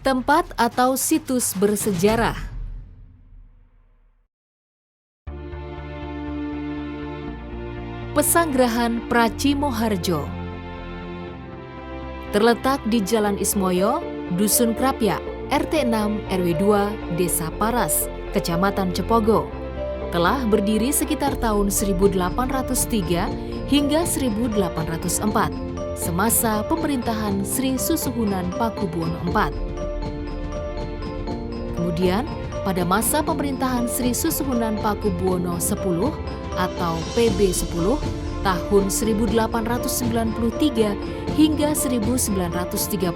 Tempat atau situs bersejarah. Pesanggerahan Pracimoharjo terletak di Jalan Ismoyo, Dusun Krapyak, RT 6 RW 2, Desa Paras, Kecamatan Cepogo. Telah berdiri sekitar tahun 1803 hingga 1804, semasa pemerintahan Sri Susuhunan Pakubuwono IV. Kemudian, pada masa pemerintahan Sri Susuhunan Pakubuwono X atau PB10 tahun 1893 hingga 1939,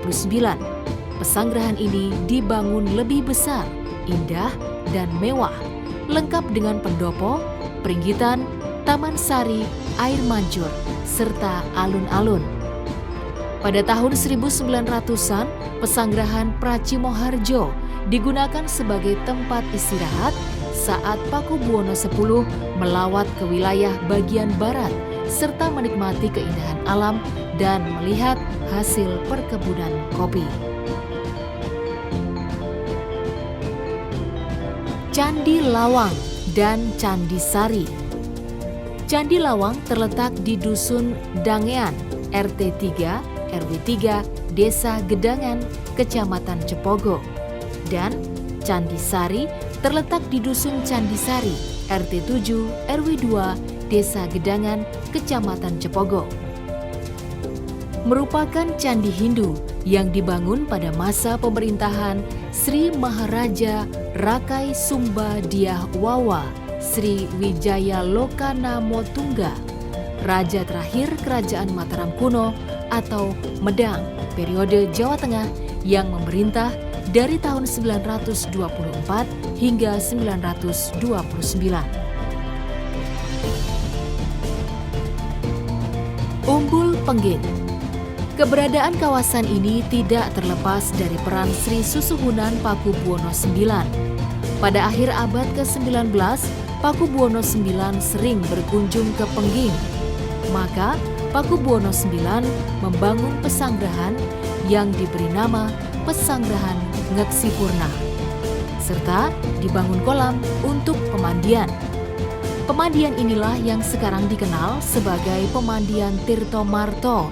pesanggerahan ini dibangun lebih besar, indah, dan mewah, lengkap dengan pendopo, peringgitan, taman sari, air mancur, serta alun-alun. Pada tahun 1900-an, pesanggerahan Pracimoharjo digunakan sebagai tempat istirahat saat Pakubuwono X melawat ke wilayah bagian barat serta menikmati keindahan alam dan melihat hasil perkebunan kopi. Candi Lawang dan Candi Sari. Candi Lawang terletak di Dusun Dangean, RT 3, RW 3, Desa Gedangan, Kecamatan Cepogo. Dan Candi Sari terletak di Dusun Candi Sari, RT 7, RW 2, Desa Gedangan, Kecamatan Cepogo. Merupakan candi Hindu yang dibangun pada masa pemerintahan Sri Maharaja Rakai Sumba Dyah Wawa Sri Wijaya Lokana Motungga, Raja terakhir Kerajaan Mataram kuno atau Medang periode Jawa Tengah yang memerintah dari tahun 924 hingga 929. Umbul Pengging. Keberadaan kawasan ini tidak terlepas dari peran Sri Susuhunan Pakubuwono IX. Pada akhir abad ke-19, Pakubuwono IX sering berkunjung ke Pengging. Maka Pakubuwono IX membangun pesanggerahan yang diberi nama Pesanggerahan Ngeksipurna, serta dibangun kolam untuk pemandian. Pemandian inilah yang sekarang dikenal sebagai Pemandian Tirtomarto,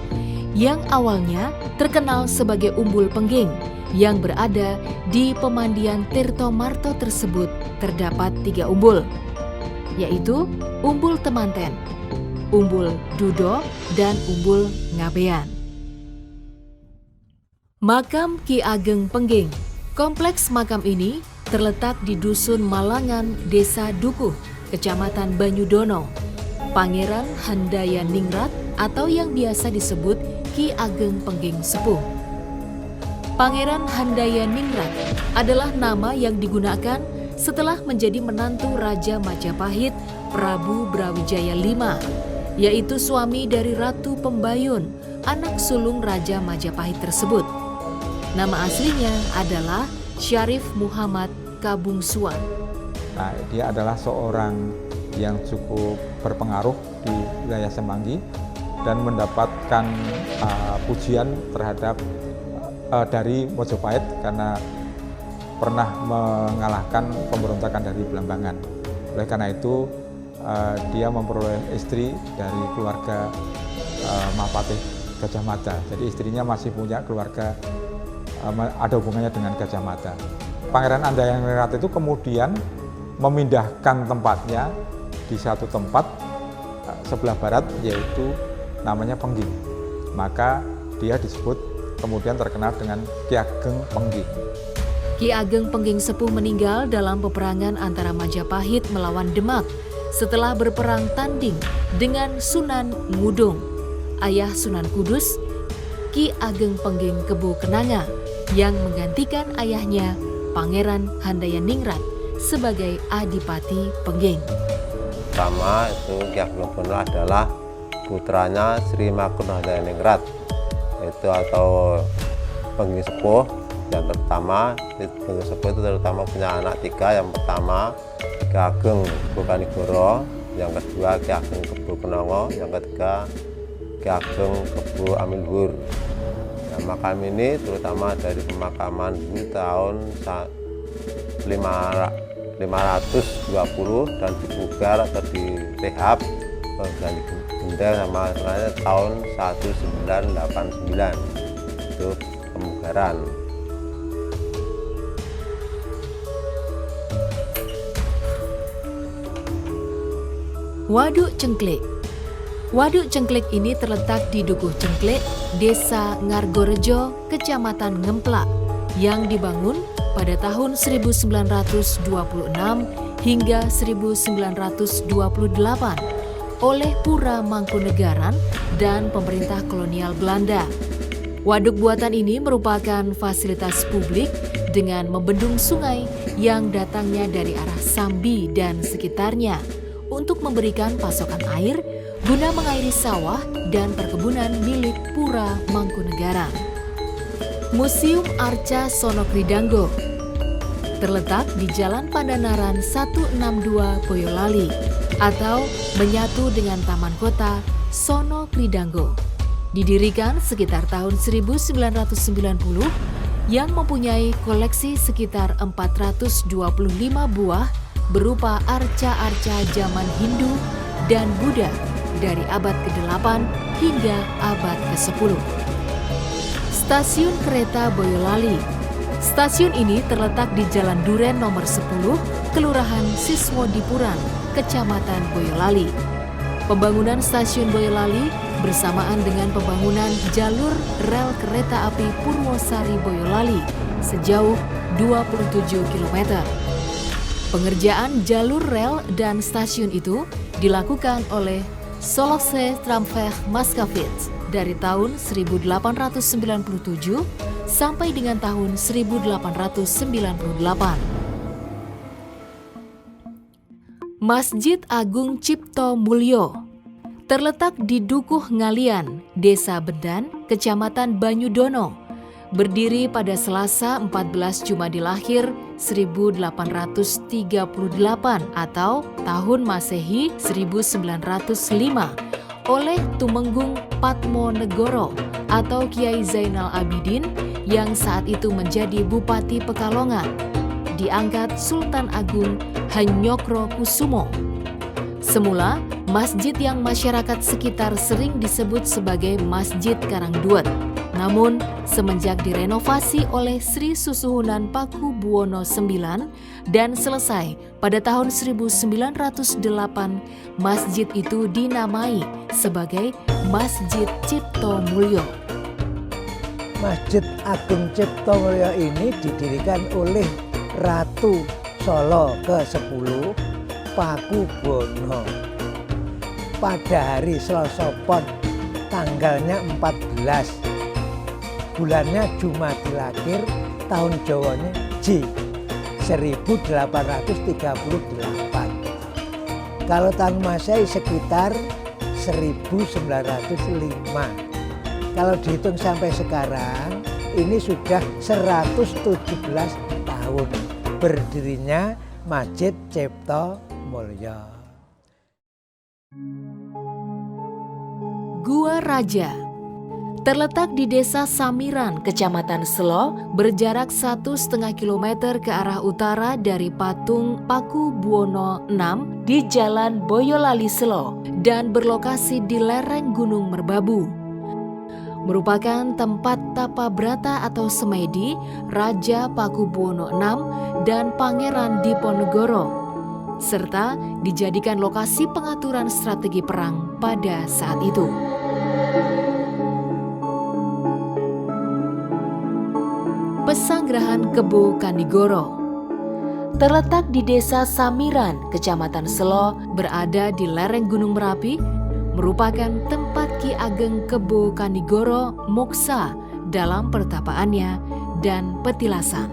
yang awalnya terkenal sebagai Umbul Pengging. Yang berada di Pemandian Tirtomarto tersebut terdapat 3 umbul, yaitu Umbul Temanten, Umbul Dudo, dan Umbul Ngabean. Makam Ki Ageng Pengging. Kompleks makam ini terletak di Dusun Malangan, Desa Dukuh, Kecamatan Banyudono. Pangeran Handaya Ningrat atau yang biasa disebut Ki Ageng Pengging Sepuh. Pangeran Handaya Ningrat adalah nama yang digunakan setelah menjadi menantu Raja Majapahit Prabu Brawijaya V, yaitu suami dari Ratu Pembayun, anak sulung Raja Majapahit tersebut. Nama aslinya adalah Syarif Muhammad Kabungsuan. Nah, dia adalah seorang yang cukup berpengaruh di wilayah Semanggi dan mendapatkan pujian terhadap dari Mojopahit karena pernah mengalahkan pemberontakan dari Belambangan. Oleh karena itu, dia memperoleh istri dari keluarga Mahapatih Gajah Mada. Jadi istrinya masih punya keluarga, ada hubungannya dengan Gajah Mada. Pangeran Handaya Ningrat itu kemudian memindahkan tempatnya di satu tempat sebelah barat, yaitu namanya Pengging. Maka dia disebut kemudian terkenal dengan Ki Ageng Pengging. Ki Ageng Pengging Sepuh meninggal dalam peperangan antara Majapahit melawan Demak setelah berperang tanding dengan Sunan Ngudung, ayah Sunan Kudus, Ki Ageng Pengging Kebo Kenanga, yang menggantikan ayahnya Pangeran Handaya Ningrat sebagai Adipati Pengging. Pertama itu Ki Ageng Pengging adalah putranya Sri Makuna Handaya Ningrat, itu atau Pengging Sepuh. Yang pertama, Pengging Sepuh itu terutama punya anak 3. Yang pertama Ki Ageng Kebo Kanigoro, yang kedua Ki Ageng Kebo Kenanga, yang ketiga Ki Ageng Kebo Amilwur. Nah, makam ini terutama dari pemakaman dulu tahun 520 dan dipugar atau direhab ganti benda sama sebenarnya tahun 1989 itu pemugaran. Waduk Cengklik. Waduk Cengklik ini terletak di Dukuh Cengklik, Desa Ngargorejo, Kecamatan Ngemplak, yang dibangun pada tahun 1926 hingga 1928 oleh Pura Mangkunegaran dan pemerintah kolonial Belanda. Waduk buatan ini merupakan fasilitas publik dengan membendung sungai yang datangnya dari arah Sambi dan sekitarnya untuk memberikan pasokan air guna mengairi sawah dan perkebunan milik Pura Mangkunegaran. Museum Arca Sono Kridanggo terletak di Jalan Pandanaran 162 Boyolali atau menyatu dengan Taman Kota Sono Kridanggo. Didirikan sekitar tahun 1990 yang mempunyai koleksi sekitar 425 buah berupa arca-arca zaman Hindu dan Buddha dari abad ke-8 hingga abad ke-10. Stasiun Kereta Boyolali. Stasiun ini terletak di Jalan Duren nomor 10, Kelurahan Siswodipuran, Kecamatan Boyolali. Pembangunan Stasiun Boyolali bersamaan dengan pembangunan jalur rel kereta api Purwosari Boyolali sejauh 27 km. Pengerjaan jalur rel dan stasiun itu dilakukan oleh Solose Tramveg Maskavit dari tahun 1897 sampai dengan tahun 1898. Masjid Agung Cipto Mulyo terletak di Dukuh Ngalian, Desa Bedan, Kecamatan Banyudono, berdiri pada Selasa 14 Jumadil Akhir 1838 atau tahun Masehi 1905 oleh Tumenggung Patmonegoro atau Kiai Zainal Abidin yang saat itu menjadi Bupati Pekalongan, diangkat Sultan Agung Hanyokro Kusumo. Semula, masjid yang masyarakat sekitar sering disebut sebagai Masjid Karangduet. Namun, semenjak direnovasi oleh Sri Susuhunan Pakubuwono IX dan selesai pada tahun 1908, masjid itu dinamai sebagai Masjid Cipto Mulyo. Masjid Agung Cipto Mulyo ini didirikan oleh Ratu Solo ke-10 Pakubuwono pada hari Selasa Pon, tanggalnya 14, bulannya Jumadil Akhir, tahun Jawanya J 1838. Kalau tahun Masehi sekitar 1905. Kalau dihitung sampai sekarang, ini sudah 117 tahun berdirinya Masjid Cipto Mulyo. Gua Raja terletak di Desa Samiran, Kecamatan Selo, berjarak 1,5 km ke arah utara dari patung Pakubuwono VI di Jalan Boyolali Selo dan berlokasi di lereng Gunung Merbabu. Merupakan tempat tapa brata atau semedi Raja Pakubuwono VI dan Pangeran Diponegoro, serta dijadikan lokasi pengaturan strategi perang pada saat itu. Pesanggerahan Kebo Kanigoro terletak di Desa Samiran, Kecamatan Selo, berada di lereng Gunung Merapi, merupakan tempat Ki Ageng Kebo Kanigoro moksa dalam pertapaannya dan petilasan.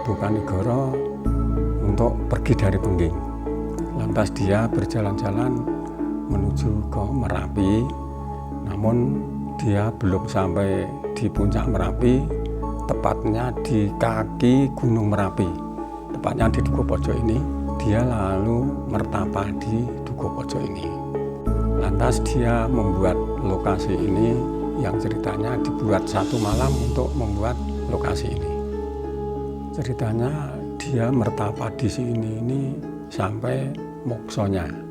Kebo Kanigoro untuk pergi dari Pengging. Lantas dia berjalan-jalan menuju ke Merapi, namun dia belum sampai di puncak Merapi, tepatnya di kaki Gunung Merapi, tepatnya di Dukuh Pojok ini. Dia lalu mertapa di Dukuh Pojok ini. Lantas dia membuat lokasi ini yang ceritanya dibuat 1 malam untuk membuat lokasi ini. Ceritanya dia mertapa di sini ini sampai moksonya.